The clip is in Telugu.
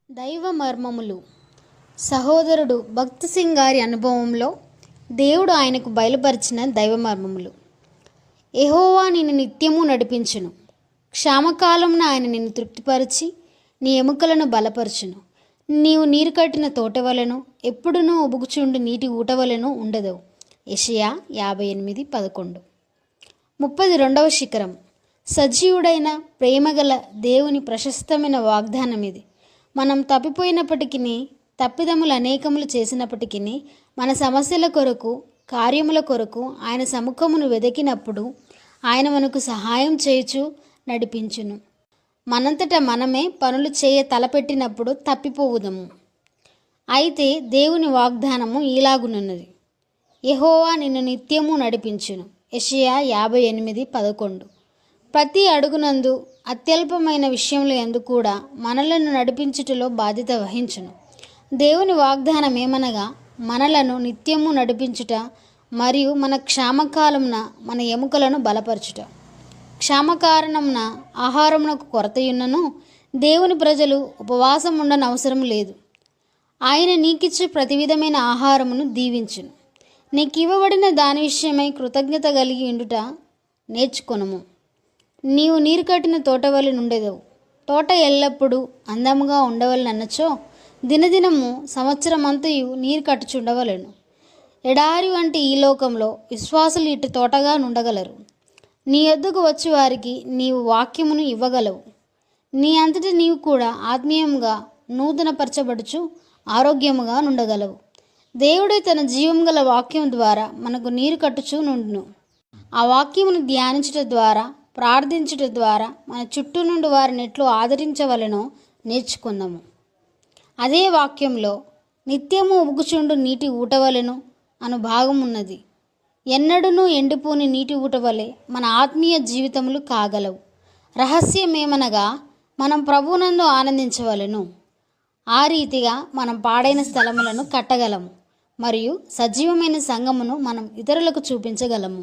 దైవ మర్మములు. సహోదరుడు భక్త్ సింగ్ గారి అనుభవంలో దేవుడు ఆయనకు బయలుపరిచిన దైవ మర్మములు. యెహోవా నిన్ను నిత్యము నడిపించును, క్షామకాలంన ఆయన నిన్ను తృప్తిపరిచి నీ ఎముకలను బలపరచును. నీవు నీరు కట్టిన తోటవలను, ఎప్పుడునూ ఉబుకుచుండు నీటి ఊటవలను ఉండదవు. యెషయా 58:11. 32వ శిఖరం. సజీవుడైన ప్రేమగల దేవుని ప్రశస్తమైన వాగ్దానం ఇది. మనం తప్పిపోయినప్పటికీ, తప్పిదములు అనేకములు చేసినప్పటికీ, మన సమస్యల కొరకు, కార్యముల కొరకు ఆయన సముఖమును వెదికినప్పుడు ఆయన మనకు సహాయం చేయుచు నడిపించును. మనంతట మనమే పనులు చేయ తలపెట్టినప్పుడు తప్పిపోవుదము. అయితే దేవుని వాగ్దానము ఇలాగునున్నది: యెహోవా నిన్ను నిత్యము నడిపించును. యెషయా 58:11. ప్రతి అడుగునందు, అత్యల్పమైన విషయముల యందు కూడా మనలను నడిపించుటలో బాధ్యత వహించును. దేవుని వాగ్దానం ఏమనగా, మనలను నిత్యము నడిపించుట మరియు మన క్షామకాలమున మన ఎముకలను బలపరచుట. క్షామకారణమున ఆహారమునకు కొరతయున్నను దేవుని ప్రజలు ఉపవాసం ఉండనవసరం లేదు. ఆయన నీకిచ్చు ప్రతి విధమైన ఆహారమును దీవించును. నీకివ్వబడిన దాని విషయమై కృతజ్ఞత కలిగి ఉండుట నేర్చుకొనుము. నీవు నీరు కట్టిన తోటవలె నుండెదవు. తోట ఎల్లప్పుడూ అందముగా ఉండవలనన్నచో దినదినము సంవత్సరమంతయు నీరు కట్టుచుండవలెను. ఎడారి వంటి ఈ లోకంలో విశ్వాసులు ఇటు తోటగా నుండగలరు. నీ యొద్దకు వచ్చి వారికి నీవు వాక్యమును ఇవ్వగలవు. నీ అంతటి నీవు కూడా ఆత్మీయముగా నూతనపరచబడుచు ఆరోగ్యముగా నుండగలవు. దేవుడే తన జీవం గల వాక్యం ద్వారా మనకు నీరు కట్టుచూ నుండును. ఆ వాక్యమును ధ్యానించుట ద్వారా, ప్రార్థించుట ద్వారా మన చుట్టూ నుండి వారిని ఎట్లు ఆదరించవలెనో నేర్చుకుందాము. అదే వాక్యంలో నిత్యము ఉబుకుచుండు నీటి ఊటవలెను అను భాగం ఉన్నది. ఎన్నడూనూ ఎండిపోని నీటి ఊటవలె మన ఆత్మీయ జీవితములు కాగలవు. రహస్యమేమనగా, మనం ప్రభువునందు ఆనందించవలెను. ఆ రీతిగా మనం పాడైన స్థలములను కట్టగలము మరియు సజీవమైన సంఘమును మనం ఇతరులకు చూపించగలము.